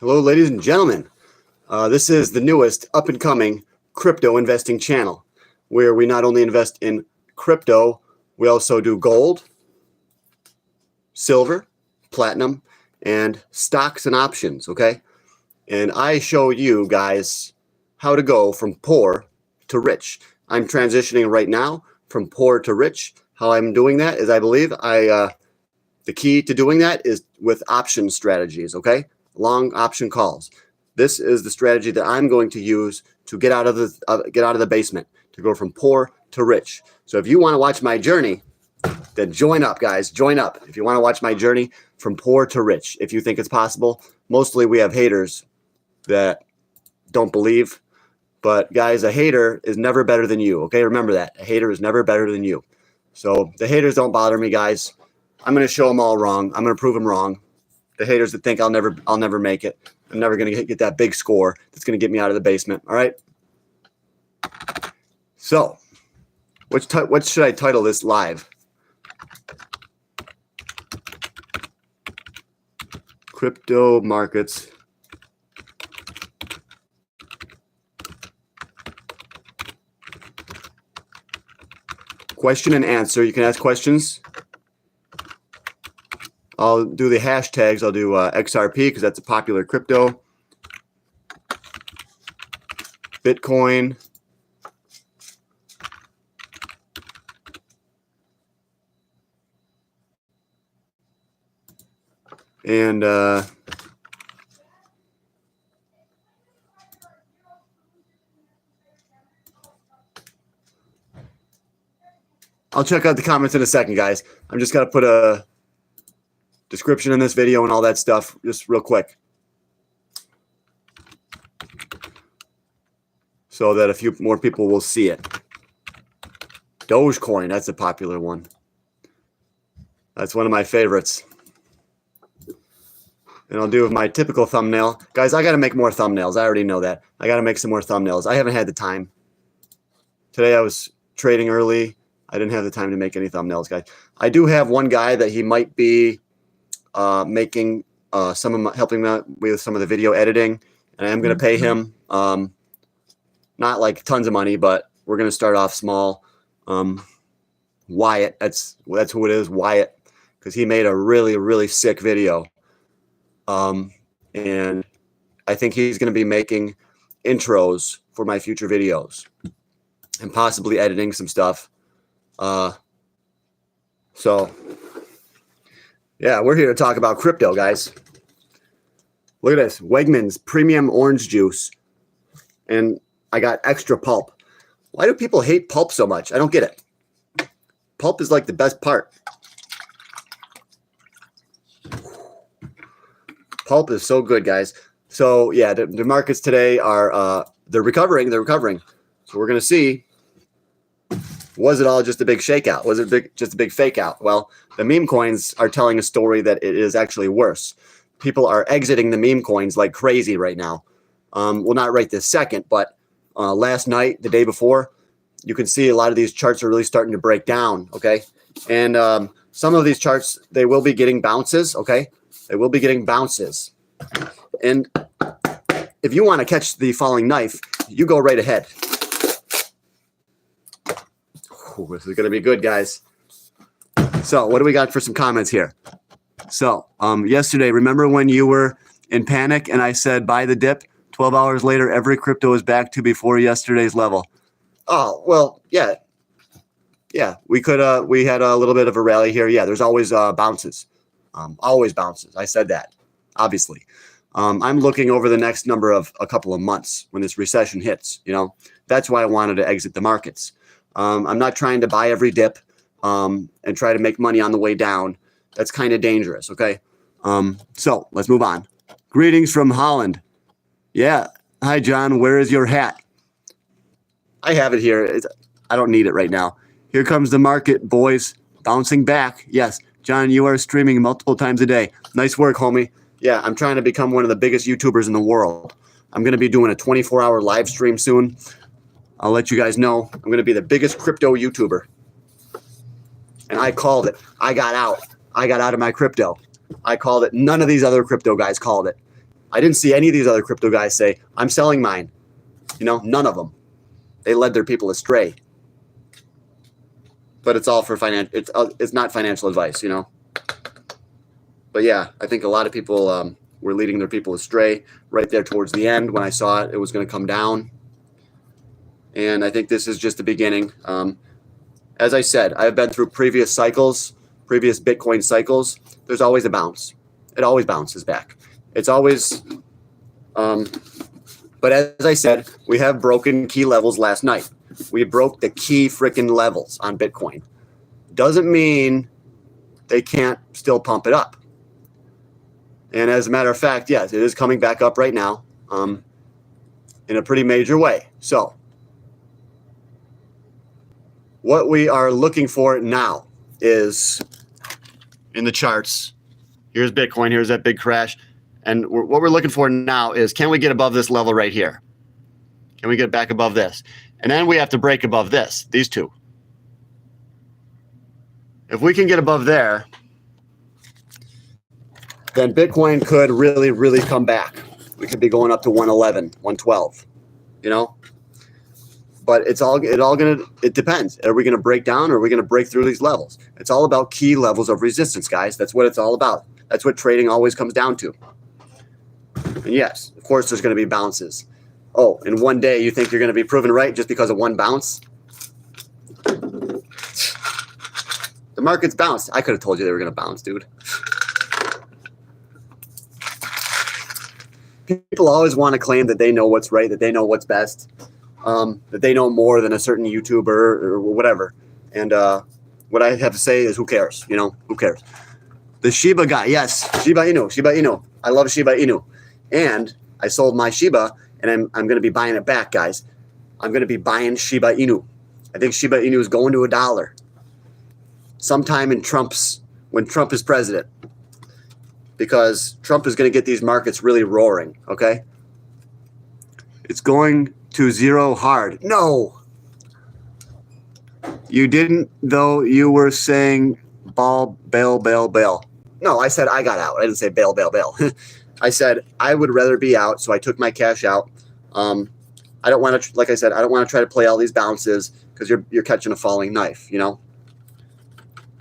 Hello, ladies and gentlemen. This is the newest up-and-coming crypto investing channel, where we not only invest in crypto, we also do gold, silver, platinum, and stocks and options, okay? And I show you guys how to go from poor to rich. I'm transitioning right now from poor to rich. How I'm doing that is, I believe, the key to doing that is with option strategies, okay? Long option calls. This is the strategy that I'm going to use to get out of the basement, to go from poor to rich. So if you want to watch my journey, then join up, guys. Join up. If you want to watch my journey from poor to rich, if you think it's possible. Mostly we have haters that don't believe. But guys, a hater is never better than you. Okay, remember that. A hater is never better than you. So the haters don't bother me, guys. I'm going to show them all wrong. I'm going to prove them wrong. The haters that think I'll never make it. I'm never going to get that big score that's going to get me out of the basement. All right. So, what should I title this live? Crypto markets. Question and answer. You can ask questions. I'll do the hashtags. I'll do XRP because that's a popular crypto. Bitcoin. And I'll check out the comments in a second, guys. I'm just going to put a description in this video and all that stuff just real quick, so that a few more people will see it. Dogecoin, that's a popular one. That's one of my favorites. And I'll do my typical thumbnail. Guys, I got to make more thumbnails. I already know that. I got to make some more thumbnails. I haven't had the time. Today I was trading early. I didn't have the time to make any thumbnails, guys. I do have one guy that he might be making helping me with some of the video editing, and I am going to pay him not like tons of money, but we're going to start off small. Wyatt, that's who it is, Wyatt, because he made a really sick video, and I think he's going to be making intros for my future videos and possibly editing some stuff. So yeah, we're here to talk about crypto, guys. Look at this. Wegmans premium orange juice. And I got extra pulp. Why do people hate pulp so much? I don't get it. Pulp is like the best part. Pulp is so good, guys. So yeah, the markets today are they're recovering. They're recovering. So we're gonna see. Was it all just a big shakeout? Was it just a big fake out? Well, the meme coins are telling a story that it is actually worse. People are exiting the meme coins like crazy right now. Well, not right this second, but last night, the day before, you can see a lot of these charts are really starting to break down, okay? And some of these charts, they will be getting bounces, okay? They will be getting bounces. And if you want to catch the falling knife, you go right ahead. This is going to be good, guys. So what do we got for some comments here? So yesterday, remember when you were in panic and I said buy the dip? 12 hours later, every crypto is back to before yesterday's level. Oh, well, yeah. Yeah, we had a little bit of a rally here. Yeah, there's always bounces. Always bounces. I said that, obviously. I'm looking over the next a couple of months when this recession hits, you know. That's why I wanted to exit the markets. I'm not trying to buy every dip and try to make money on the way down. That's kind of dangerous, okay? So let's move on. Greetings from Holland. Yeah. Hi, John. Where is your hat? I have it here. I don't need it right now. Here comes the market, boys. Bouncing back. Yes. John, you are streaming multiple times a day. Nice work, homie. Yeah, I'm trying to become one of the biggest YouTubers in the world. I'm going to be doing a 24-hour live stream soon. I'll let you guys know. I'm going to be the biggest crypto YouTuber. And I called it. I got out. I got out of my crypto. I called it. None of these other crypto guys called it. I didn't see any of these other crypto guys say, I'm selling mine. You know, none of them. They led their people astray. But it's all for it's not financial advice, you know. But yeah, I think a lot of people were leading their people astray right there towards the end. When I saw it was going to come down. And I think this is just the beginning. As I said, I've been through previous cycles, previous Bitcoin cycles. There's always a bounce. It always bounces back. It's always, but as I said, we have broken key levels last night. We broke the key freaking levels on Bitcoin. Doesn't mean they can't still pump it up. And as a matter of fact, yes, it is coming back up right now in a pretty major way. So what we are looking for now is in the charts. Here's Bitcoin. Here's that big crash. And what we're looking for now is, can we get above this level right here? Can we get back above this? And then we have to break above this, these two. If we can get above there, then Bitcoin could really, really come back. We could be going up to 111, 112, you know? But it depends. Are we going to break down or are we going to break through these levels? It's all about key levels of resistance, guys. That's what it's all about. That's what trading always comes down to. And yes, of course, there's going to be bounces. Oh, and one day you think you're going to be proven right just because of one bounce? The market's bounced. I could have told you they were going to bounce, dude. People always want to claim that they know what's right, that they know what's best, that they know more than a certain YouTuber or whatever. And what I have to say is, who cares? You know, who cares? The Shiba guy, yes, Shiba Inu, Shiba Inu. I love Shiba Inu. And I sold my Shiba, and I'm going to be buying it back, guys. I'm going to be buying Shiba Inu. I think Shiba Inu is going to $1 sometime when Trump is president, because Trump is going to get these markets really roaring, okay? It's going to zero hard. No. You didn't, though. You were saying bail. No, I said I got out. I didn't say bail. I said I would rather be out, so I took my cash out. I don't want to, like I said, I don't want to try to play all these bounces because you're catching a falling knife, you know?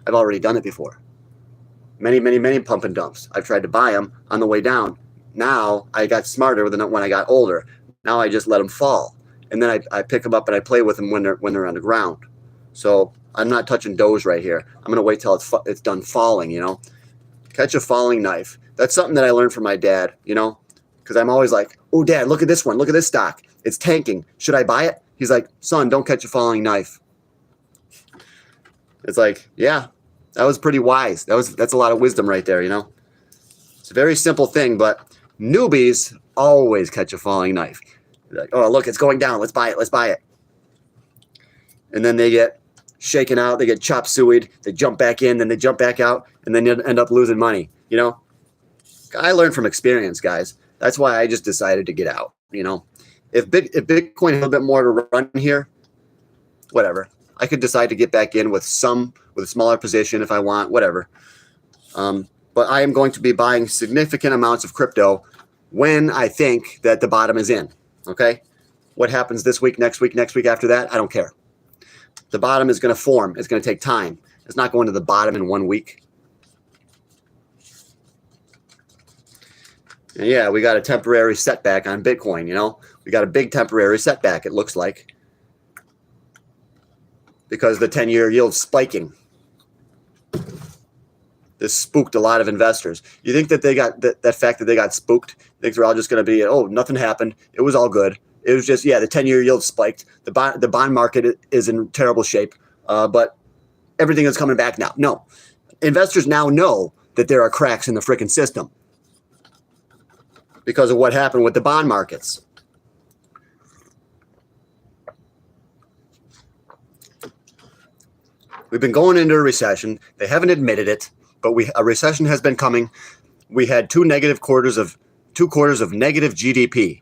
I've already done it before. Many pump and dumps. I've tried to buy them on the way down. Now I got smarter than when I got older. Now I just let them fall. And then I pick them up and I play with them when they're on the ground. So I'm not touching Doge right here. I'm going to wait till it's done falling, you know? Catch a falling knife. That's something that I learned from my dad, you know? Because I'm always like, oh, Dad, look at this one. Look at this stock. It's tanking. Should I buy it? He's like, son, don't catch a falling knife. It's like, yeah, that was pretty wise. That's a lot of wisdom right there, you know? It's a very simple thing, but newbies always catch a falling knife. They're like, oh, look, it's going down. Let's buy it. And then they get shaken out. They get chop sueyed. They jump back in, then they jump back out, and then you end up losing money, you know? I learned from experience, guys. That's why I just decided to get out, you know? If Bitcoin had a bit more to run here, whatever. I could decide to get back in with a smaller position if I want, whatever. But I am going to be buying significant amounts of crypto when I think that the bottom is in, okay? What happens this week, next week after that, I don't care. The bottom is going to form. It's going to take time. It's not going to the bottom in 1 week. And yeah, we got a temporary setback on Bitcoin, you know? We got a big temporary setback, it looks like, because the 10-year yield's spiking. This spooked a lot of investors. You think that they got that fact that they got spooked? You think they're all just going to be, oh, nothing happened. It was all good. It was just, yeah, the 10-year yield spiked. The bond market is in terrible shape, but everything is coming back now. No. Investors now know that there are cracks in the freaking system because of what happened with the bond markets. We've been going into a recession. They haven't admitted it, but a recession has been coming. We had two quarters of negative GDP.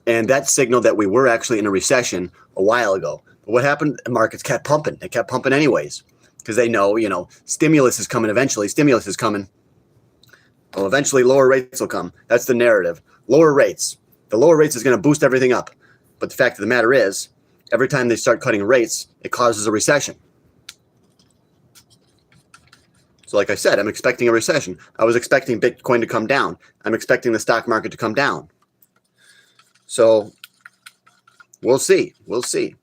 And that signaled that we were actually in a recession a while ago. But what happened? The markets kept pumping. They kept pumping anyways because they know, you know, stimulus is coming eventually. Stimulus is coming. Well, eventually lower rates will come. That's the narrative. Lower rates. The lower rates is going to boost everything up. But the fact of the matter is, every time they start cutting rates, it causes a recession. So like I said, I'm expecting a recession. I was expecting Bitcoin to come down. I'm expecting the stock market to come down. So we'll see. We'll see.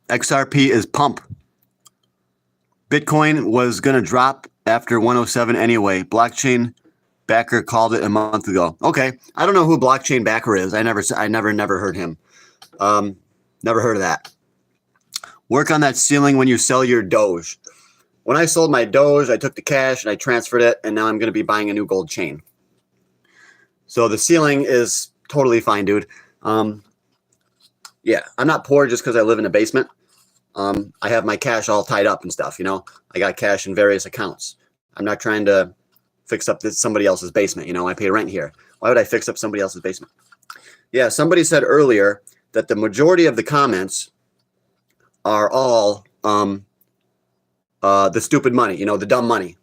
XRP is pump. Bitcoin was going to drop after 107 anyway. Blockchain backer called it a month ago. Okay. I don't know who blockchain backer is. I never heard him. Never heard of that. Work on that ceiling when you sell your Doge. When I sold my Doge, I took the cash and I transferred it, and now I'm going to be buying a new gold chain. So the ceiling is totally fine, dude. Yeah, I'm not poor just because I live in a basement. I have my cash all tied up and stuff, you know. I got cash in various accounts. I'm not trying to fix up somebody else's basement, you know. I pay rent here. Why would I fix up somebody else's basement? Yeah, somebody said earlier that the majority of the comments are all the stupid money, you know, the dumb money.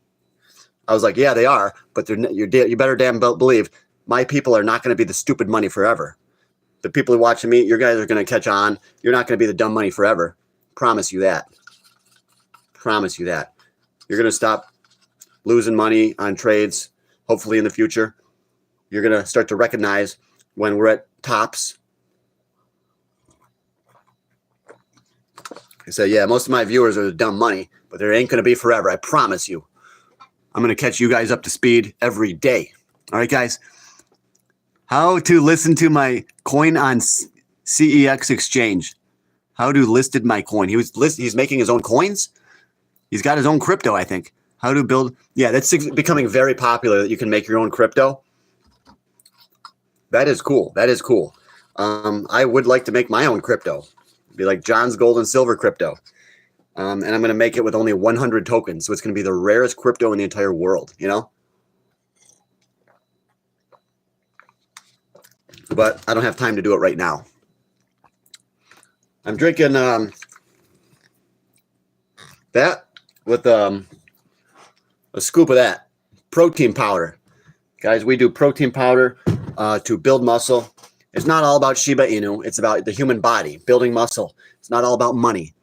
I was like, yeah, they are, but you better damn believe my people are not going to be the stupid money forever. The people who are watching me, your guys are going to catch on. You're not going to be the dumb money forever. Promise you that. Promise you that. You're going to stop losing money on trades, hopefully in the future. You're going to start to recognize when we're at tops. I said, yeah, most of my viewers are the dumb money, but there ain't going to be forever. I promise you. I'm going to catch you guys up to speed every day. All right, guys. How to listen to my coin on CEX exchange. How to listed my coin. He's making his own coins. He's got his own crypto, I think. How to build. Yeah, that's becoming very popular that you can make your own crypto. That is cool. That is cool. I would like to make my own crypto. Be like John's Gold and Silver crypto. And I'm going to make it with only 100 tokens. So it's going to be the rarest crypto in the entire world, you know? But I don't have time to do it right now. I'm drinking that with a scoop of that protein powder. Guys, we do protein powder to build muscle. It's not all about Shiba Inu. It's about the human body, building muscle. It's not all about money.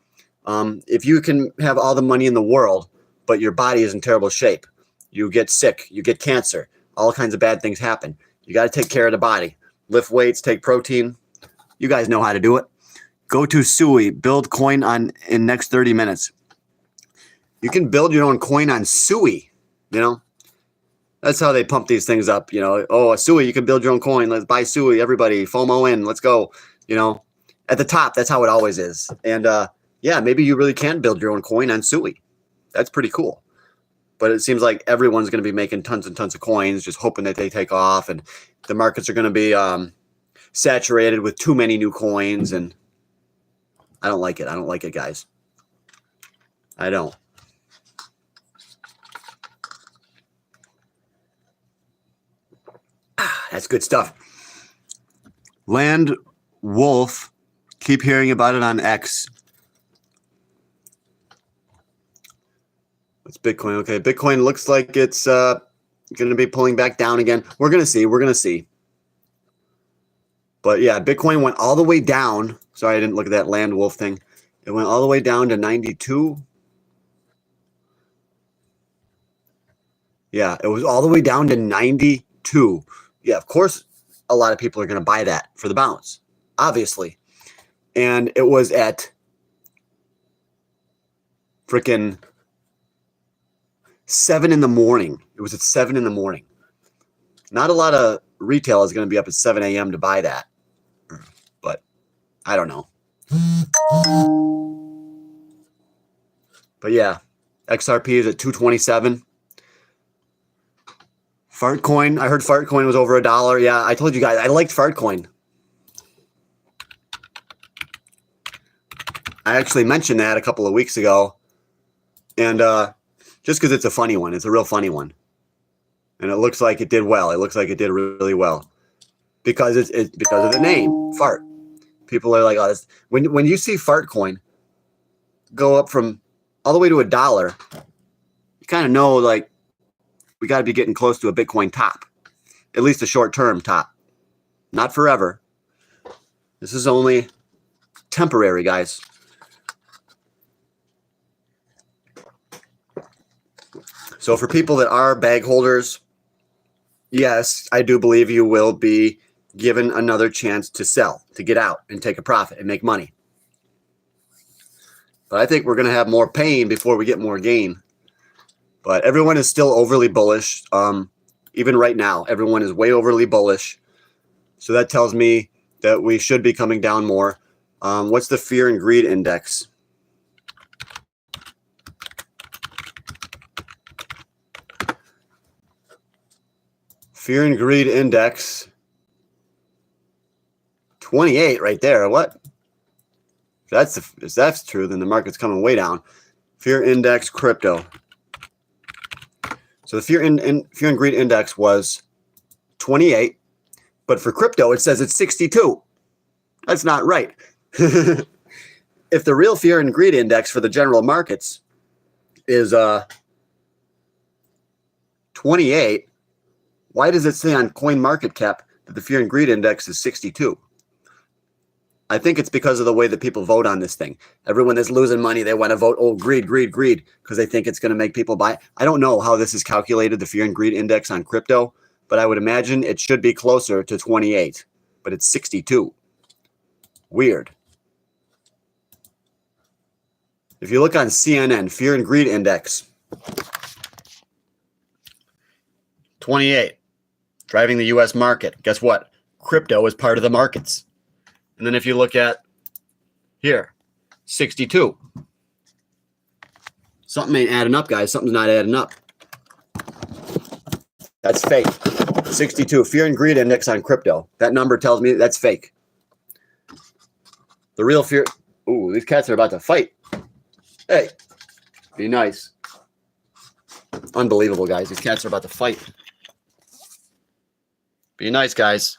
If you can have all the money in the world, but your body is in terrible shape, you get sick, you get cancer, all kinds of bad things happen. You got to take care of the body. Lift weights, take protein. You guys know how to do it. Go to Sui, build coin in next 30 minutes. You can build your own coin on Sui, you know. That's how they pump these things up, you know. Oh, a Sui, you can build your own coin. Let's buy Sui, everybody. FOMO in, let's go. You know, at the top, that's how it always is. And yeah, maybe you really can build your own coin on Sui. That's pretty cool. But it seems like everyone's going to be making tons and tons of coins, just hoping that they take off. And the markets are going to be saturated with too many new coins. And I don't like it. I don't like it, guys. I don't. That's good stuff. Land Wolf. Keep hearing about it on X. It's Bitcoin. Okay, Bitcoin looks like it's going to be pulling back down again. We're going to see. We're going to see. But yeah, Bitcoin went all the way down. Sorry, I didn't look at that Land Wolf thing. It went all the way down to 92. Yeah, it was all the way down to 92. Yeah, of course, a lot of people are going to buy that for the bounce, obviously. And it was at freaking 7 in the morning. It was at 7 in the morning. Not a lot of retail is going to be up at 7 a.m. to buy that. But I don't know. But yeah, XRP is at 227. Fartcoin. I heard Fartcoin was over $1. Yeah, I told you guys I liked Fartcoin. I actually mentioned that a couple of weeks ago. And just because it's a funny one. It's a real funny one. And it looks like it did well. It looks like it did really well. Because it's because of the name, Fart. People are like, oh, when you see Fartcoin go up from all the way to $1, you kind of know, like, we got to be getting close to a Bitcoin top, at least a short-term top. Not forever. This is only temporary, guys. So for people that are bag holders, yes, I do believe you will be given another chance to sell, to get out and take a profit and make money. But I think we're going to have more pain before we get more gain. But everyone is still overly bullish. Even right now, everyone is way overly bullish. So that tells me that we should be coming down more. What's the fear and greed index? Fear and greed index, 28 right there. What? If that's true, then the market's coming way down. Fear index crypto. So the fear and greed index was 28, but for crypto it says it's 62. That's not right. If the real fear and greed index for the general markets is 28, why does it say on CoinMarketCap that the fear and greed index is 62? I think it's because of the way that people vote on this thing. Everyone that's losing money, they want to vote, oh, greed, greed, greed, because they think it's going to make people buy. I don't know how this is calculated, the fear and greed index on crypto, but I would imagine it should be closer to 28, but it's 62. Weird. If you look on CNN, fear and greed index, 28, driving the U.S. market. Guess what? Crypto is part of the markets. And then if you look at here, 62. Something ain't adding up, guys. Something's not adding up. That's fake. 62. Fear and greed index on crypto. That number tells me that's fake. The real fear. Ooh, these cats are about to fight. Hey, be nice. Unbelievable, guys. These cats are about to fight. Be nice, guys.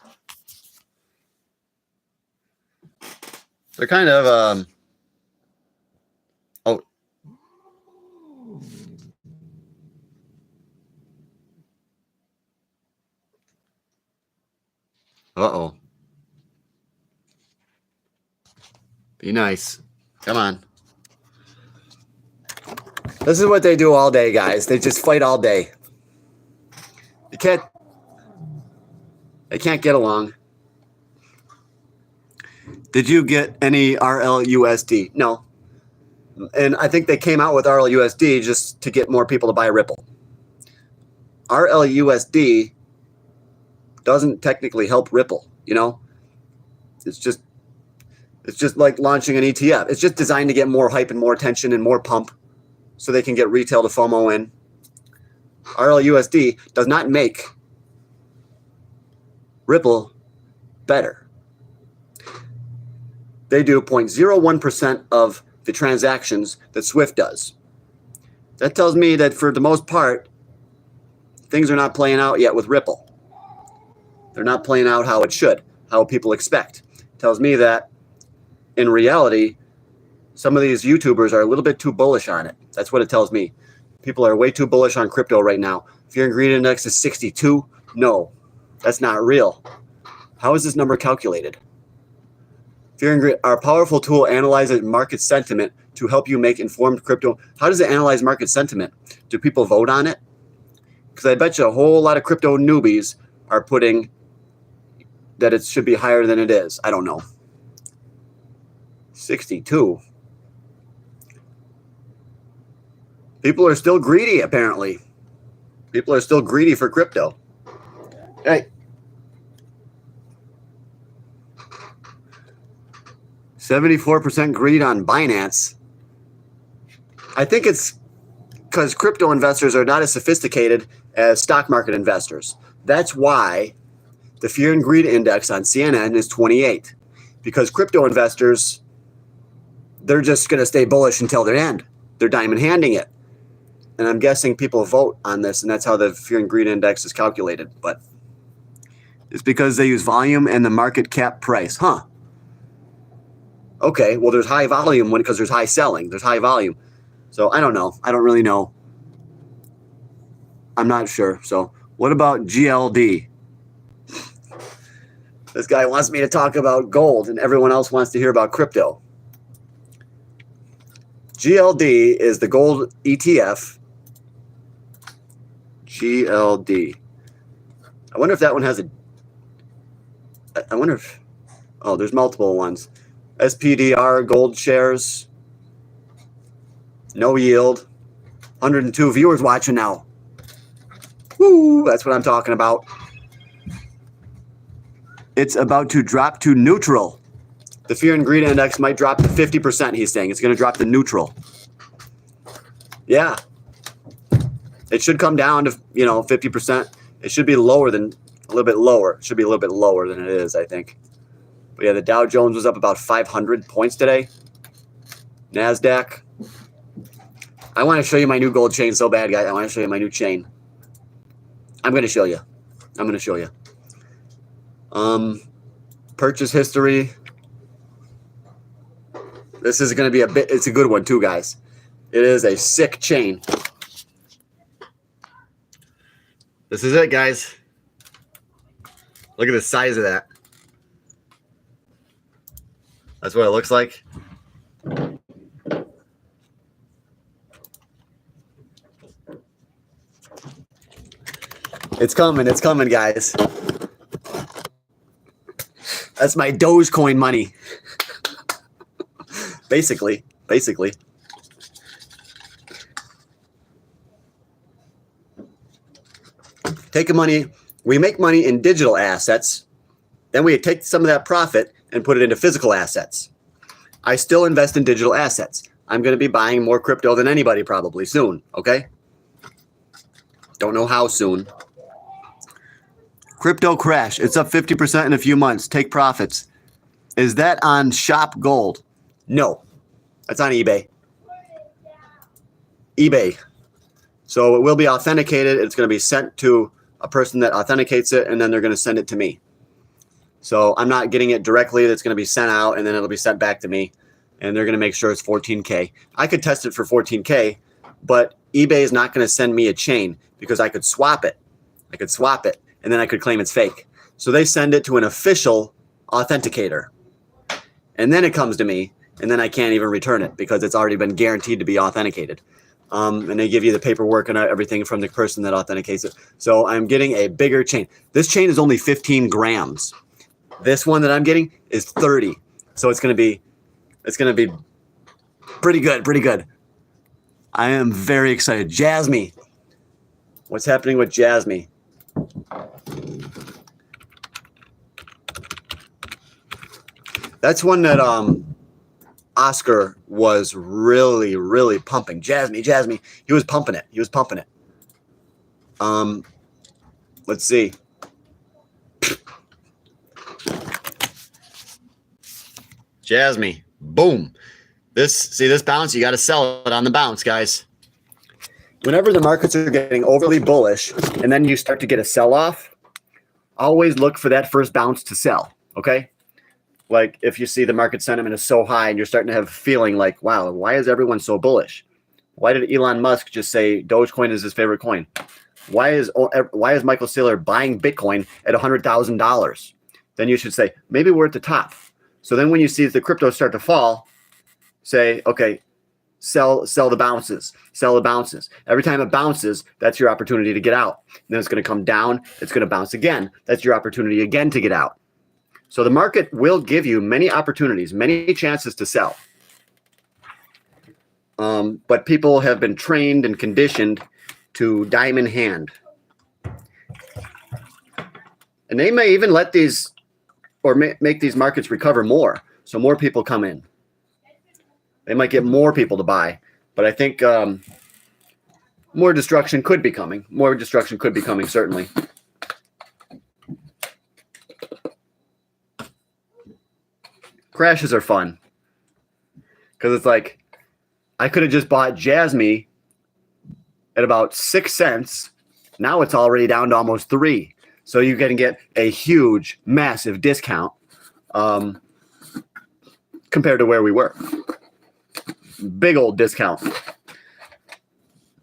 They're kind of, oh. Uh-oh. Be nice. Come on. This is what they do all day, guys. They just fight all day. They can't get along. Did you get any RLUSD? No. And I think they came out with RLUSD just to get more people to buy Ripple. RLUSD doesn't technically help Ripple, you know? It's just like launching an ETF. It's just designed to get more hype and more attention and more pump so they can get retail to FOMO in. RLUSD does not make Ripple better. They do 0.01% of the transactions that Swift does. That tells me that for the most part, things are not playing out yet with Ripple. They're not playing out how it should, how people expect. It tells me that in reality, some of these YouTubers are a little bit too bullish on it. That's what it tells me. People are way too bullish on crypto right now. Fear and greed index is 62. No, that's not real. How is this number calculated? Fear and greed, our powerful tool analyzes market sentiment to help you make informed crypto. How does it analyze market sentiment? Do people vote on it? Because I bet you a whole lot of crypto newbies are putting that it should be higher than it is. I don't know. 62. People are still greedy, apparently. People are still greedy for crypto. Hey. 74% greed on Binance. I think it's because crypto investors are not as sophisticated as stock market investors. That's why the fear and greed index on CNN is 28. Because crypto investors, they're just going to stay bullish until their end. They're diamond handing it. And I'm guessing people vote on this, and that's how the fear and greed index is calculated. But it's because they use volume and the market cap price. Huh. Okay, well, there's high volume because there's high selling. There's high volume. So I don't know. I don't really know. I'm not sure. So what about GLD? This guy wants me to talk about gold, and everyone else wants to hear about crypto. GLD is the gold ETF. GLD. I wonder if that one has a... I wonder if... Oh, there's multiple ones. SPDR, gold shares. No yield. 102 viewers watching now. Woo, that's what I'm talking about. It's about to drop to neutral. The fear and greed index might drop to 50%, he's saying. It's going to drop to neutral. Yeah. It should come down to, 50%. It should be lower than, a little bit lower. It should be a little bit lower than it is, I think. But yeah, the Dow Jones was up about 500 points today. NASDAQ. I want to show you my new gold chain so bad, guys. I want to show you my new chain. I'm going to show you. Purchase history. This is going to be it's a good one too, guys. It is a sick chain. This is it, guys. Look at the size of that. That's what it looks like. It's coming, guys. That's my Dogecoin money. Basically. We make money in digital assets, then we take some of that profit and put it into physical assets. I still invest in digital assets. I'm going to be buying more crypto than anybody probably soon, okay? Don't know how soon. Crypto crash. It's up 50% in a few months. Take profits. Is that on Shop Gold? No. That's on eBay. eBay. So it will be authenticated. It's going to be sent to a person that authenticates it, and then they're going to send it to me. So I'm not getting it directly. That's going to be sent out, and then it'll be sent back to me, and they're going to make sure it's 14K. I could test it for 14K, but eBay is not going to send me a chain because I could swap it. And then I could claim it's fake. So they send it to an official authenticator. And then it comes to me, and then I can't even return it because it's already been guaranteed to be authenticated. And they give you the paperwork and everything from the person that authenticates it. So I'm getting a bigger chain. This chain is only 15 grams. This one that I'm getting is 30. So it's going to be pretty good. I am very excited. Jasmine. What's happening with Jasmine? That's one that Oscar was really pumping. Jasmine. He was pumping it. Let's see. Jasmine. Boom. This bounce, you got to sell it on the bounce, guys. Whenever the markets are getting overly bullish and then you start to get a sell-off, always look for that first bounce to sell, okay? Like if you see the market sentiment is so high and you're starting to have a feeling like, wow, why is everyone so bullish? Why did Elon Musk just say Dogecoin is his favorite coin? Why is Michael Saylor buying Bitcoin at $100,000? Then you should say, maybe we're at the top. So then when you see the crypto start to fall, say, okay, sell the bounces. Every time it bounces, that's your opportunity to get out. And then it's going to come down. It's going to bounce again. That's your opportunity again to get out. So the market will give you many opportunities, many chances to sell. But people have been trained and conditioned to diamond hand. And they may even let these or make these markets recover more. So more people come in. They might get more people to buy. But I think more destruction could be coming. Certainly. Crashes are fun. Because it's like, I could have just bought Jasmine at about 6 cents. Now it's already down to almost 3. So you can get a huge, massive discount compared to where we were. Big old discount.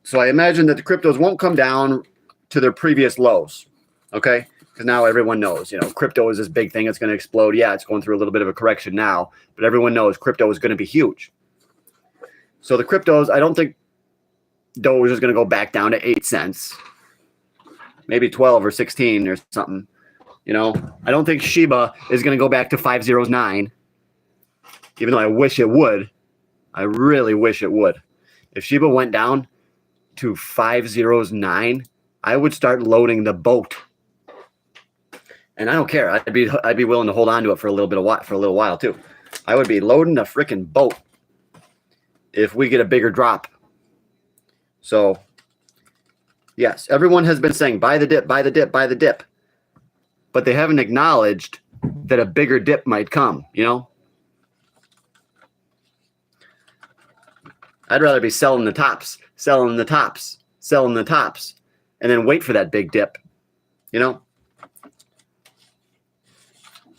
So I imagine that the cryptos won't come down to their previous lows, okay? Because now everyone knows, you know, crypto is this big thing. It's going to explode. Yeah, it's going through a little bit of a correction now, but everyone knows crypto is going to be huge. So the cryptos, I don't think Doge is going to go back down to 8 cents, maybe 12 or 16 or something. You know, I don't think Shiba is going to go back to 509, even though I wish it would. I really wish it would. If Shiba went down to 509, I would start loading the boat. And I don't care. I'd be willing to hold on to it for a little while too. I would be loading the freaking boat if we get a bigger drop. So, yes, everyone has been saying buy the dip, buy the dip, buy the dip. But they haven't acknowledged that a bigger dip might come, you know? I'd rather be selling the tops, selling the tops, selling the tops, and then wait for that big dip, you know?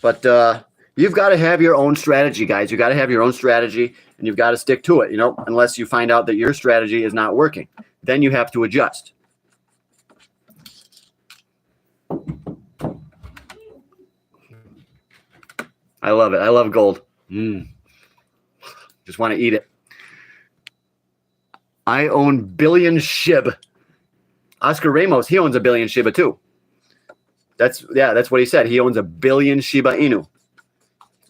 But you've got to have your own strategy, guys. You've got to have your own strategy, and you've got to stick to it, you know, unless you find out that your strategy is not working. Then you have to adjust. I love it. I love gold. Just want to eat it. I own billion SHIB. Oscar Ramos, he owns a billion Shiba too. That's what he said. He owns a billion Shiba Inu.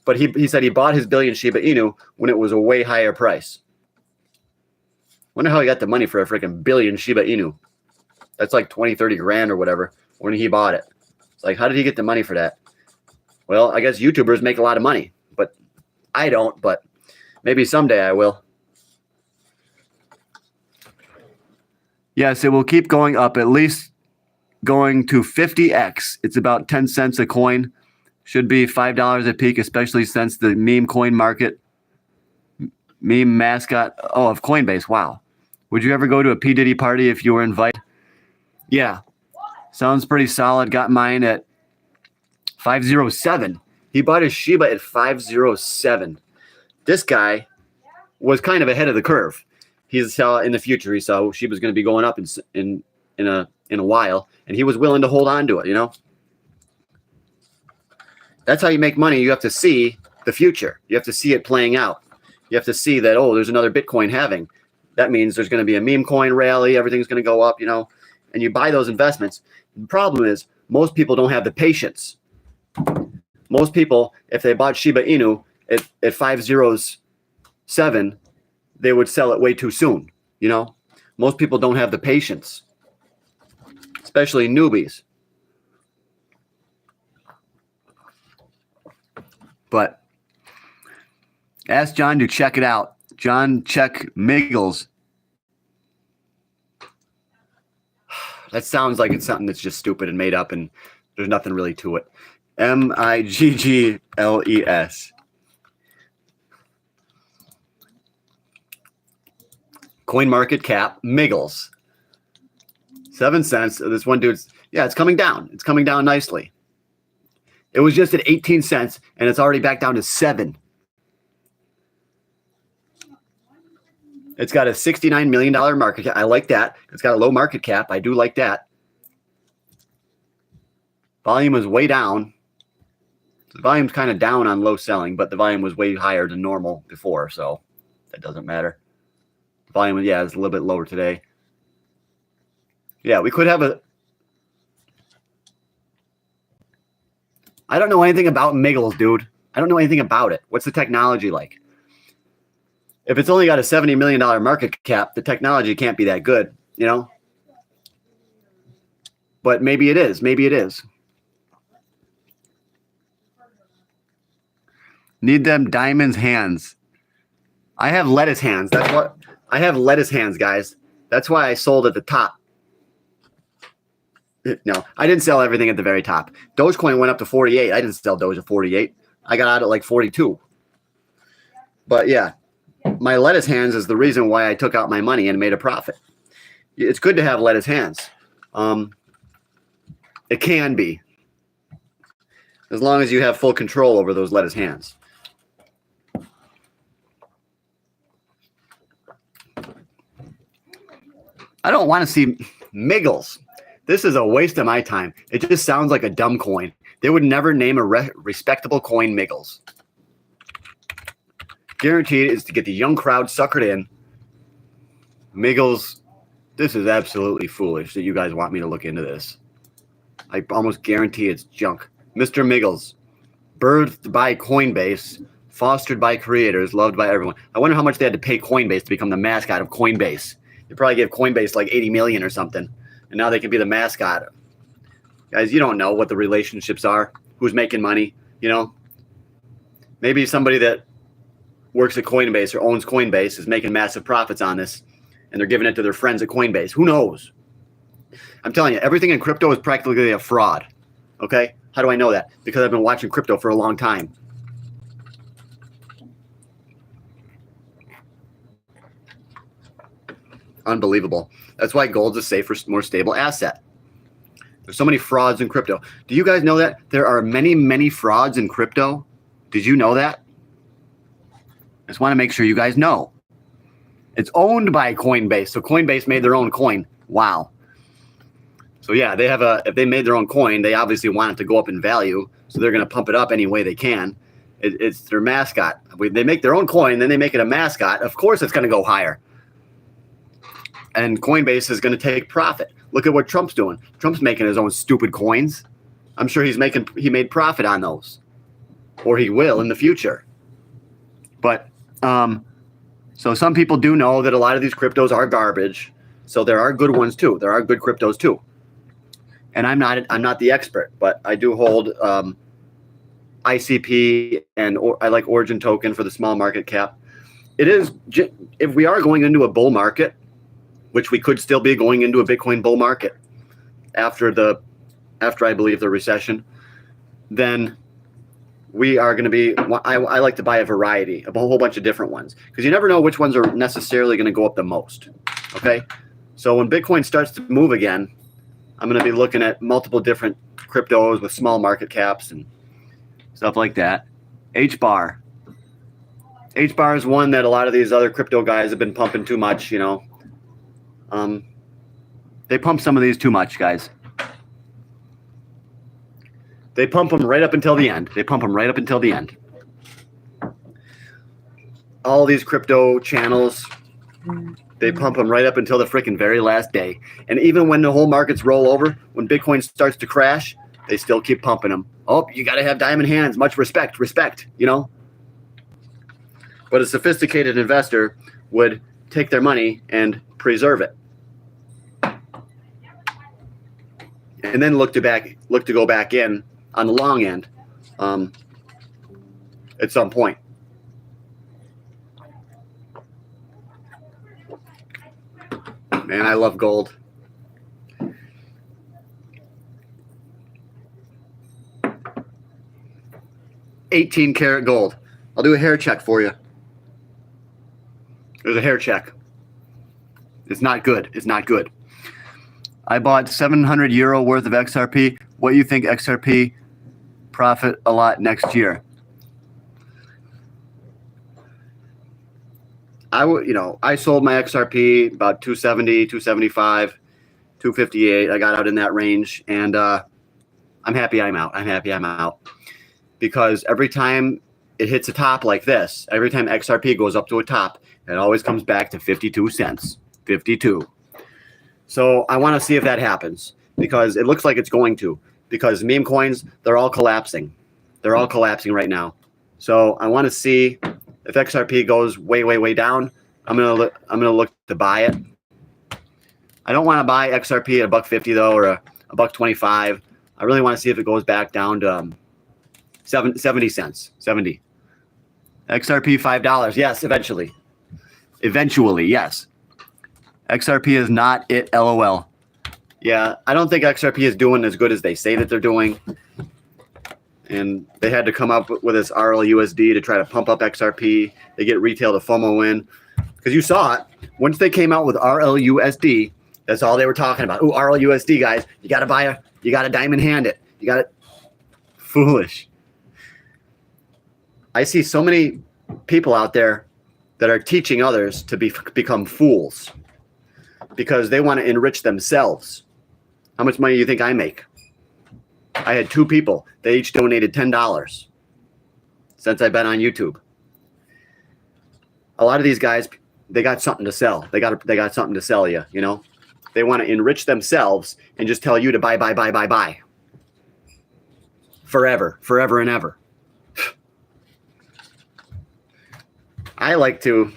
But he said he bought his billion Shiba Inu when it was a way higher price. Wonder how he got the money for a freaking billion Shiba Inu. That's like 20, 30 grand or whatever when he bought it. It's like, how did he get the money for that? Well, I guess YouTubers make a lot of money, but I don't, but maybe someday I will. Yes, it will keep going up, at least going to 50x. It's about 10 cents a coin. Should be $5 a peak, especially since the meme coin market, meme mascot, of Coinbase. Wow. Would you ever go to a P. Diddy party if you were invited? Yeah. Sounds pretty solid. Got mine at 507. He bought his Shiba at 507. This guy was kind of ahead of the curve. He saw in the future. He saw Shiba's going to be going up in a while, and he was willing to hold on to it. You know, that's how you make money. You have to see the future. You have to see it playing out. You have to see that, oh, there's another Bitcoin halving. That means there's going to be a meme coin rally. Everything's going to go up. You know, and you buy those investments. The problem is most people don't have the patience. Most people, if they bought Shiba Inu at 507, they would sell it way too soon. You know, most people don't have the patience, especially newbies. But ask John to check it out. John, check Miggles. That sounds like it's something that's just stupid and made up, and there's nothing really to it. Miggles. Coin market cap, Miggles. 7 cents. This one dude's, yeah, it's coming down. It's coming down nicely. It was just at 18 cents, and it's already back down to 7. It's got a $69 million market cap. I like that. It's got a low market cap. I do like that. Volume is way down. The volume's kind of down on low selling, but the volume was way higher than normal before, so that doesn't matter. The volume, yeah, is a little bit lower today. Yeah, we could have a... I don't know anything about Miggles, dude. I don't know anything about it. What's the technology like? If it's only got a $70 million market cap, the technology can't be that good, you know? But maybe it is. Maybe it is. Need them diamonds hands. I have lettuce hands. That's what I have, lettuce hands, guys. That's why I sold at the top. No, I didn't sell everything at the very top. Dogecoin went up to 48. I didn't sell Doge at 48. I got out at like 42. But yeah, my lettuce hands is the reason why I took out my money and made a profit. It's good to have lettuce hands. It can be, as long as you have full control over those lettuce hands. I don't want to see Miggles. This is a waste of my time. It just sounds like a dumb coin. They would never name a respectable coin Miggles. Guaranteed is to get the young crowd suckered in. Miggles, this is absolutely foolish that you guys want me to look into this. I almost guarantee it's junk. Mr. Miggles, birthed by Coinbase, fostered by creators, loved by everyone. I wonder how much they had to pay Coinbase to become the mascot of Coinbase. They probably gave Coinbase like 80 million or something. And now they can be the mascot. Guys, you don't know what the relationships are. Who's making money, you know? Maybe somebody that works at Coinbase or owns Coinbase is making massive profits on this, and they're giving it to their friends at Coinbase. Who knows? I'm telling you, everything in crypto is practically a fraud. Okay? How do I know that? Because I've been watching crypto for a long time. Unbelievable. That's why gold's a safer, more stable asset. There's so many frauds in crypto. Do you guys know that? There are many, many frauds in crypto. Did you know that? I just want to make sure you guys know. It's owned by Coinbase. So Coinbase made their own coin. Wow. So yeah, they have if they made their own coin, they obviously want it to go up in value. So they're going to pump it up any way they can. It's their mascot. They make their own coin, then they make it a mascot. Of course it's going to go higher. And Coinbase is going to take profit. Look at what Trump's doing. Trump's making his own stupid coins. I'm sure he made profit on those. Or he will in the future. But so some people do know that a lot of these cryptos are garbage. So there are good ones too. There are good cryptos too. And I'm not the expert, but I do hold ICP and I like Origin Token for the small market cap. It is, if we are going into a bull market, which we could still be going into a Bitcoin bull market after I believe the recession, then we are going to be, I like to buy a variety, a whole bunch of different ones, because you never know which ones are necessarily going to go up the most. Okay. So when Bitcoin starts to move again, I'm going to be looking at multiple different cryptos with small market caps and stuff like that. HBAR. HBAR is one that a lot of these other crypto guys have been pumping too much, you know. They pump some of these too much, guys. They pump them right up until the end. They pump them right up until the end. All these crypto channels, they pump them right up until the freaking very last day. And even when the whole markets roll over, when Bitcoin starts to crash, they still keep pumping them. Oh, you got to have diamond hands. Much respect, you know. But a sophisticated investor would take their money and preserve it. And then look to go back in on the long end at some point. Man, I love gold. $18-karat gold. I'll do a hair check for you. There's a hair check. It's not good. It's not good. I bought 700 euro worth of XRP. What do you think XRP profit a lot next year? I sold my XRP about 270, 275, 258. I got out in that range, and I'm happy I'm out. I'm happy I'm out. Because every time it hits a top like this, every time XRP goes up to a top, it always comes back to 52 cents. 52. So I want to see if that happens, because it looks like it's going to, because meme coins, they're all collapsing. They're all collapsing right now. So I want to see if XRP goes way, way, way down. I'm gonna look to buy it. I don't want to buy XRP at $1.50 though, or a $1.25. I really want to see if it goes back down to 70 cents. 70. XRP $5. Yes, eventually. Eventually, yes. XRP is not it, LOL. Yeah, I don't think XRP is doing as good as they say that they're doing. And they had to come up with this RLUSD to try to pump up XRP. They get retail to FOMO in. Because you saw it. Once they came out with RLUSD, that's all they were talking about. Ooh, RLUSD, guys. You got to diamond hand it. You got it. Foolish. I see so many people out there that are teaching others to become fools. because they want to enrich themselves. How much money do you think I make? I had 2 people. They each donated $10 since I've been on YouTube. A lot of these guys, they got something to sell. They got something to sell you, you know? They want to enrich themselves and just tell you to buy. Forever and ever. I like to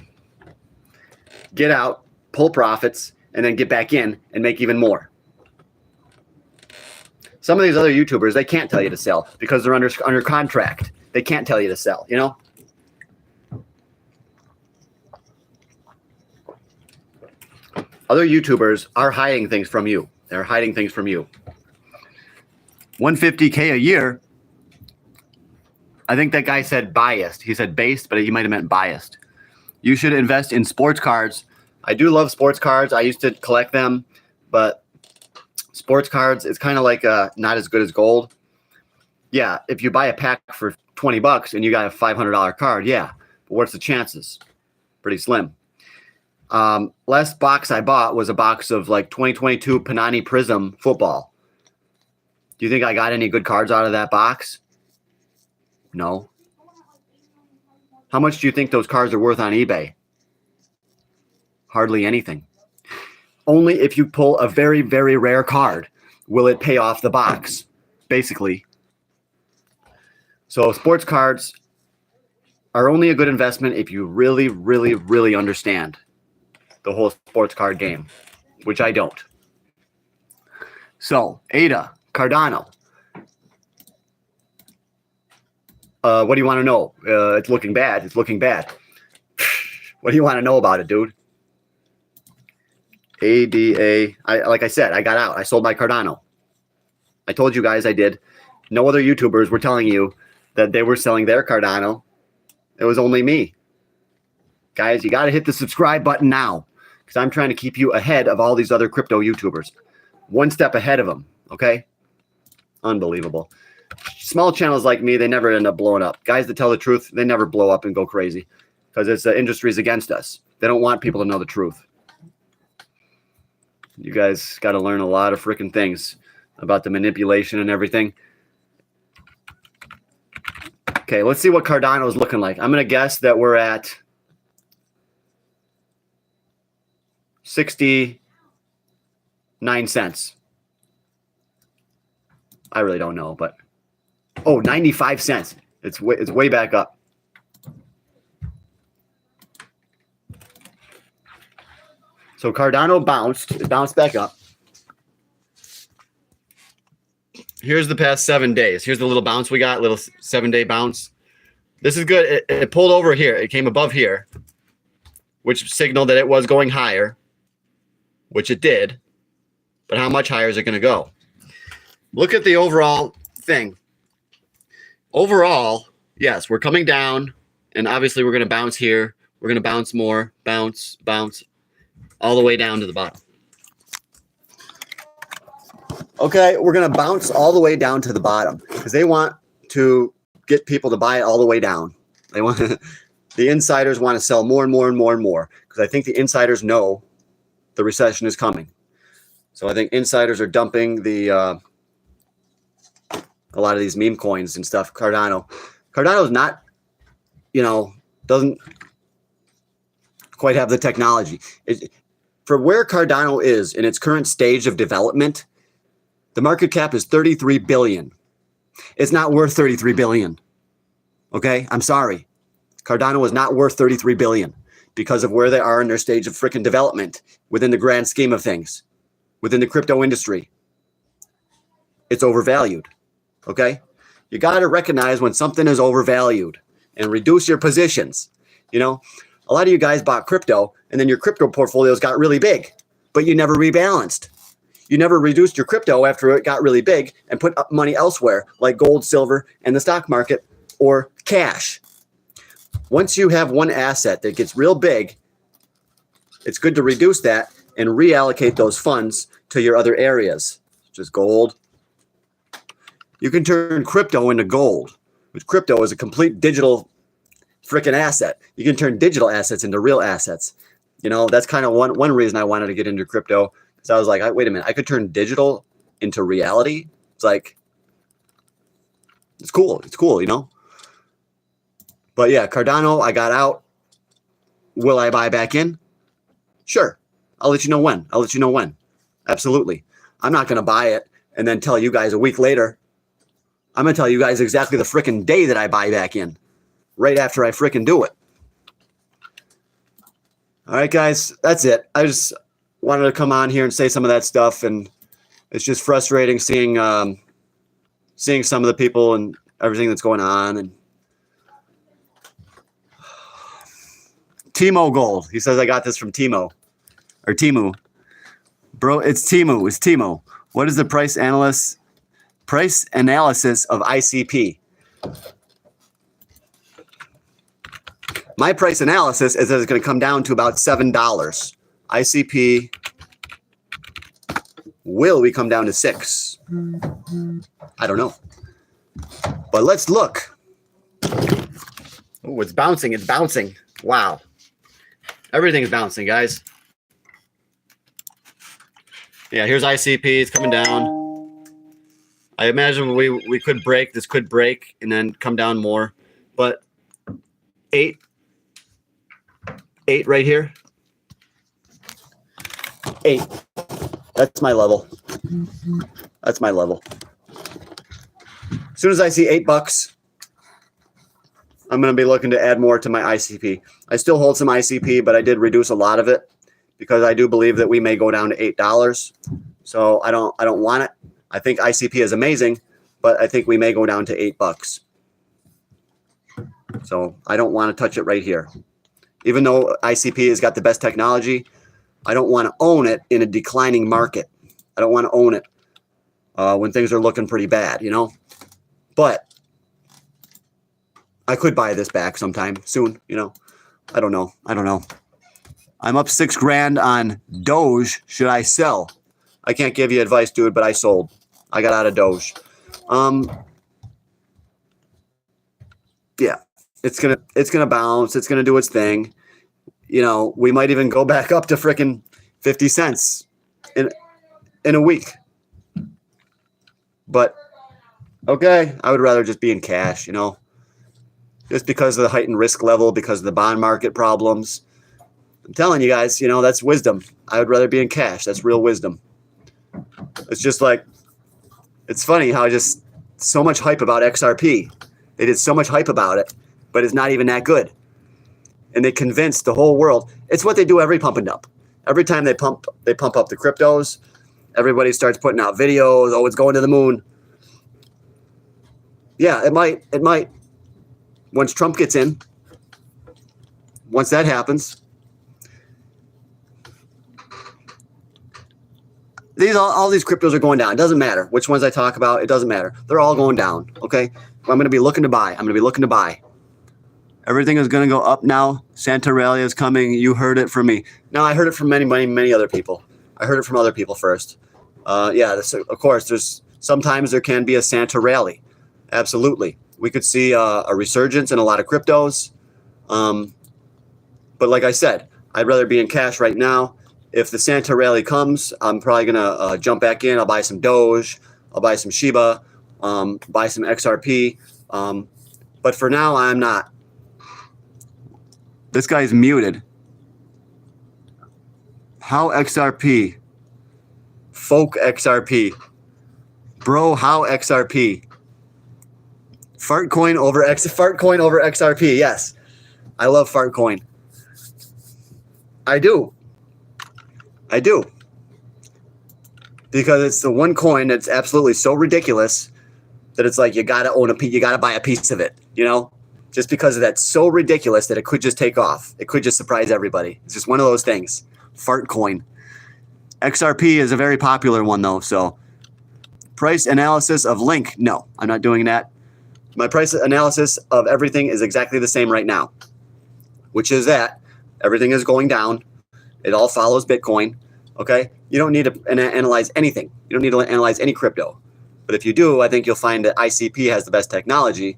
get out, pull profits, and then get back in and make even more. Some of these other YouTubers, they can't tell you to sell because they're under contract. They can't tell you to sell, you know? Other YouTubers are hiding things from you. They're hiding things from you. $150K a year. I think that guy said biased. He said based, but he might have meant biased. You should invest in sports cards. I do love sports cards. I used to collect them, but sports cards, it's kind of like not as good as gold. Yeah, if you buy a pack for $20 and you got a $500 card, yeah. But what's the chances? Pretty slim. Last box I bought was a box of like 2022 Panini Prism football. Do you think I got any good cards out of that box? No. How much do you think those cards are worth on eBay? Hardly anything. Only if you pull a very, very rare card will it pay off the box, basically. So sports cards are only a good investment if you really, really, really understand the whole sports card game, which I don't. So, ADA, Cardano. What do you want to know? It's looking bad. It's looking bad. What do you want to know about it, dude? ADA. Like I said, I got out. I sold my Cardano. I told you guys I did. No other YouTubers were telling you that they were selling their Cardano. It was only me. Guys, you got to hit the subscribe button now because I'm trying to keep you ahead of all these other crypto YouTubers. One step ahead of them, okay? Unbelievable. Small channels like me, they never end up blowing up. Guys that tell the truth, they never blow up and go crazy because it's the industry's against us. They don't want people to know the truth. You guys got to learn a lot of freaking things about the manipulation and everything. Okay, let's see what Cardano is looking like. I'm going to guess that we're at 69 cents. I really don't know, but 95 cents. It's way back up. So Cardano bounced. It bounced back up. Here's the past 7 days. Here's the little bounce we got, little 7-day bounce. This is good. It pulled over here. It came above here, which signaled that it was going higher, which it did. But how much higher is it going to go? Look at the overall thing. Overall, yes, we're coming down, and obviously we're going to bounce here. We're going to bounce more, bounce, all the way down to the bottom. Okay, we're going to bounce all the way down to the bottom because they want to get people to buy it all the way down. They want the insiders want to sell more and more and more and more because I think the insiders know the recession is coming. So I think insiders are dumping a lot of these meme coins and stuff. Cardano is not, doesn't quite have the technology. For where Cardano is in its current stage of development, the market cap is 33 billion. It's not worth 33 billion. Okay? I'm sorry. Cardano is not worth 33 billion because of where they are in their stage of freaking development within the grand scheme of things, within the crypto industry. It's overvalued. Okay? You got to recognize when something is overvalued and reduce your positions. A lot of you guys bought crypto and then your crypto portfolios got really big, but you never rebalanced. You never reduced your crypto after it got really big and put up money elsewhere like gold, silver, and the stock market or cash. Once you have one asset that gets real big, it's good to reduce that and reallocate those funds to your other areas, such as gold. You can turn crypto into gold, which crypto is a complete digital freaking asset. You can turn digital assets into real assets. You know, that's kind of one reason I wanted to get into crypto, because I was like, wait a minute, I could turn digital into reality. It's like, it's cool. It's cool, you know. But yeah, Cardano, I got out. Will I buy back in? Sure. I'll let you know when. I'll let you know when. Absolutely. I'm not going to buy it and then tell you guys a week later. I'm going to tell you guys exactly the frickin' day that I buy back in. Right after I frickin' do it. All right, guys. That's it. I just wanted to come on here and say some of that stuff. And it's just frustrating seeing some of the people and everything that's going on. And Timo Gold. He says I got this from Timo. Or Timu. Bro, it's Timu. It's Timo. What is the price analysis of ICP? My price analysis is that it's going to come down to about $7. ICP will we come down to 6? I don't know. But let's look. Oh, it's bouncing. It's bouncing. Wow. Everything's bouncing, guys. Yeah, here's ICP. It's coming down. I imagine we could break. This could break and then come down more. But 8 right here. 8. That's my level. That's my level. As soon as I see $8, I'm going to be looking to add more to my ICP. I still hold some ICP, but I did reduce a lot of it because I do believe that we may go down to $8. So I don't want it. I think ICP is amazing, but I think we may go down to $8. So I don't want to touch it right here. Even though ICP has got the best technology, I don't want to own it in a declining market. I don't want to own it when things are looking pretty bad, you know. But I could buy this back sometime soon, you know. I don't know. I'm up $6,000 on Doge. Should I sell? I can't give you advice, dude, but I sold. I got out of Doge. Yeah, it's gonna bounce. It's gonna do its thing. You know, we might even go back up to frickin' 50 cents in a week. But okay, I would rather just be in cash, you know. Just because of the heightened risk level, because of the bond market problems. I'm telling you guys, you know, that's wisdom. I would rather be in cash. That's real wisdom. It's just like, it's funny how just so much hype about XRP. They did so much hype about it, but it's not even that good. And they convinced the whole world. It's what they do every pump and dump. Every time they pump up the cryptos, everybody starts putting out videos. Oh, it's going to the moon. Yeah, it might. Once Trump gets in, once that happens, all these cryptos are going down. It doesn't matter which ones I talk about. It doesn't matter. They're all going down. Okay, I'm going to be looking to buy. Everything is going to go up now. Santoralia is coming. You heard it from me. No, I heard it from many other people. I heard it from other people first. Yeah, of course. Sometimes there can be a Santa rally. Absolutely. We could see a resurgence in a lot of cryptos. But like I said, I'd rather be in cash right now. If the Santa rally comes, I'm probably going to jump back in. I'll buy some Doge. I'll buy some Shiba. Buy some XRP. But for now, I'm not. This guy's muted. How XRP? Folk XRP. Bro, how XRP? Fartcoin over XRP. Yes. I love Fartcoin. I do. Because it's the one coin that's absolutely so ridiculous that it's like you got to buy a piece of it, you know? Just because of that, so ridiculous that it could just take off. It could just surprise everybody. It's just one of those things. Fartcoin. XRP is a very popular one though, so price analysis of Link. No, I'm not doing that. My price analysis of everything is exactly the same right now, which is that everything is going down. It all follows Bitcoin. Okay? You don't need to analyze anything. You don't need to analyze any crypto. But if you do, I think you'll find that ICP has the best technology.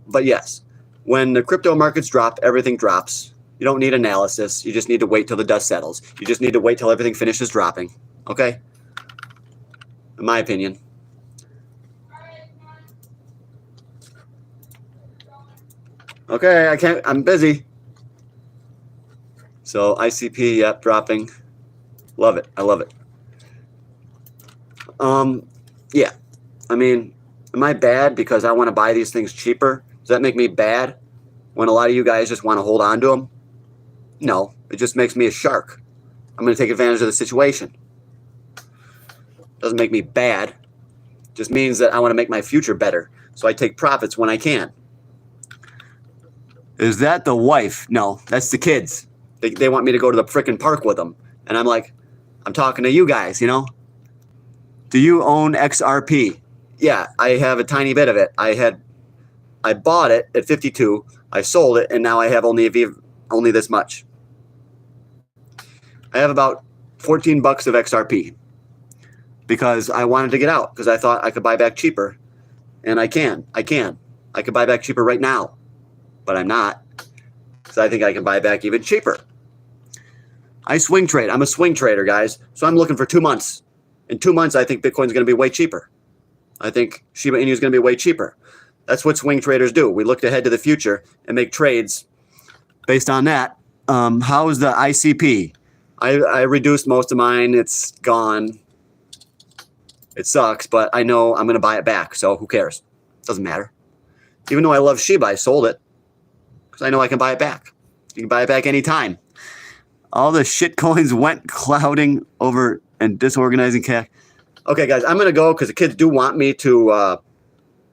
But yes, when the crypto markets drop, everything drops. You don't need analysis. You just need to wait till the dust settles. You just need to wait till everything finishes dropping. Okay? In my opinion. Okay, I'm busy. So ICP, yep, dropping. Love it. I love it. Yeah. I mean, am I bad because I want to buy these things cheaper? Does that make me bad when a lot of you guys just want to hold on to them? No, it just makes me a shark. I'm going to take advantage of the situation. Doesn't make me bad. Just means that I want to make my future better. So I take profits when I can. Is that the wife? No, that's the kids. They want me to go to the frickin' park with them. And I'm like, I'm talking to you guys, you know? Do you own XRP? Yeah, I have a tiny bit of it. I bought it at 52. I sold it, and now I have only this much. I have about 14 bucks of XRP because I wanted to get out because I thought I could buy back cheaper. And I can. I could buy back cheaper right now, but I'm not because I think I can buy back even cheaper. I swing trade. I'm a swing trader, guys. So I'm looking for 2 months. In 2 months, I think Bitcoin's going to be way cheaper. I think Shiba Inu is going to be way cheaper. That's what swing traders do. We look ahead to the future and make trades based on that. How is the ICP? I reduced most of mine. It's gone. It sucks, but I know I'm going to buy it back. So who cares? Doesn't matter. Even though I love Shiba, I sold it because I know I can buy it back. You can buy it back anytime. All the shit coins went clouding over and disorganizing cash. Okay, guys, I'm gonna go because the kids do want me to. Go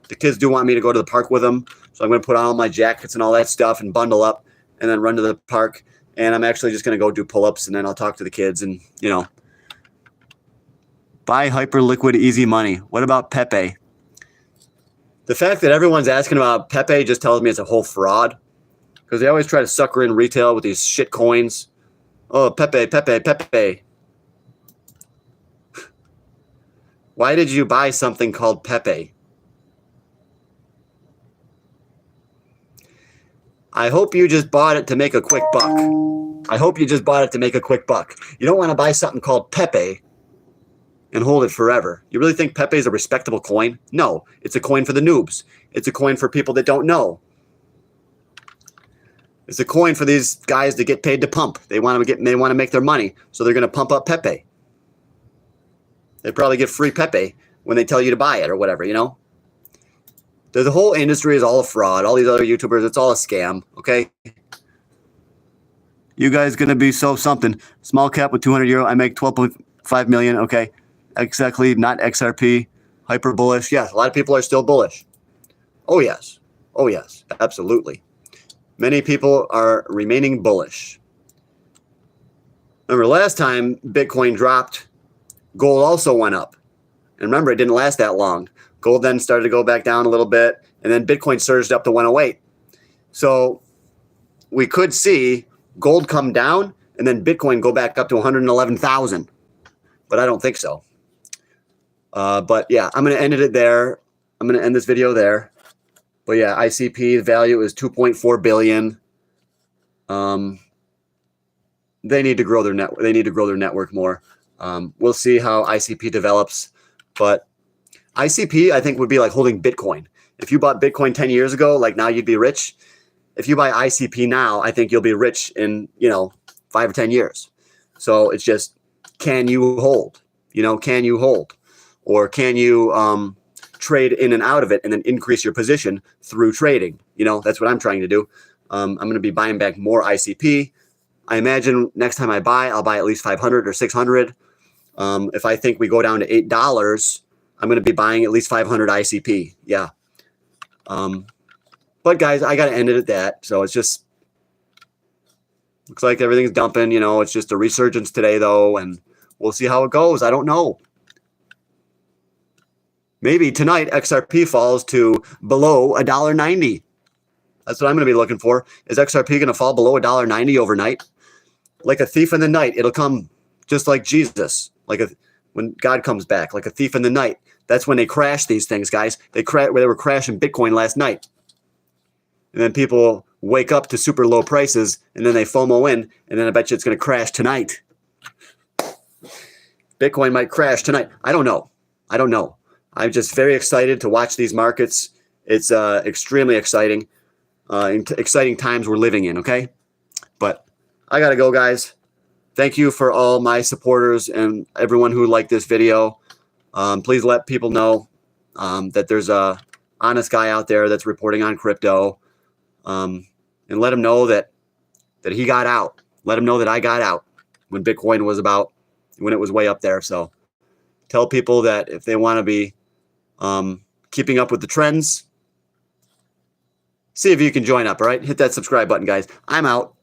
to the park with them. So I'm gonna put on all my jackets and all that stuff and bundle up and then run to the park. And I'm actually just gonna go do pull-ups and then I'll talk to the kids and buy Hyperliquid easy money. What about Pepe? The fact that everyone's asking about Pepe just tells me it's a whole fraud because they always try to sucker in retail with these shit coins. Oh, Pepe. Why did you buy something called Pepe? I hope you just bought it to make a quick buck. You don't want to buy something called Pepe and hold it forever. You really think Pepe is a respectable coin? No, it's a coin for the noobs. It's a coin for people that don't know. It's a coin for these guys that get paid to pump. They want to make their money, so they're going to pump up Pepe. They probably get free Pepe when they tell you to buy it or whatever, The whole industry is all a fraud. All these other YouTubers, it's all a scam, okay? You guys going to be so something. Small cap with 200 euro. I make 12.5 million, okay? Exactly, not XRP. Hyper bullish. Yeah, a lot of people are still bullish. Oh, yes. Absolutely. Many people are remaining bullish. Remember, last time Bitcoin dropped, gold also went up. And remember, it didn't last that long. Gold then started to go back down a little bit, and then Bitcoin surged up to 108. So we could see gold come down, and then Bitcoin go back up to 111,000. But I don't think so. But yeah, I'm going to end it there. I'm going to end this video there. But yeah, ICP value is 2.4 billion. They need to grow their network. They need to grow their network more. We'll see how ICP develops. But ICP, I think, would be like holding Bitcoin. If you bought Bitcoin 10 years ago, like now you'd be rich. If you buy ICP now, I think you'll be rich in 5 or 10 years. So it's just, can you hold? Can you hold? Or can you trade in and out of it and then increase your position through trading? That's what I'm trying to do. I'm going to be buying back more ICP. I imagine next time I buy, I'll buy at least 500 or 600. If I think we go down to $8, I'm going to be buying at least 500 ICP. Yeah. But guys, I got to end it at that. So it's just, looks like everything's dumping. It's just a resurgence today though. And we'll see how it goes. I don't know. Maybe tonight XRP falls to below $1.90. That's what I'm going to be looking for. Is XRP going to fall below $1.90 overnight? Like a thief in the night, it'll come just like Jesus. When God comes back, like a thief in the night. That's when they crash these things, guys. They were crashing Bitcoin last night. And then people wake up to super low prices, and then they FOMO in, and then I bet you it's going to crash tonight. Bitcoin might crash tonight. I don't know. I'm just very excited to watch these markets. It's extremely exciting. Exciting times we're living in, okay? But I got to go, guys. Thank you for all my supporters and everyone who liked this video. Please let people know that there's a honest guy out there that's reporting on crypto. And let him know that he got out. Let him know that I got out when Bitcoin was when it was way up there. So tell people that if they want to be keeping up with the trends, see if you can join up, all right? Hit that subscribe button, guys. I'm out.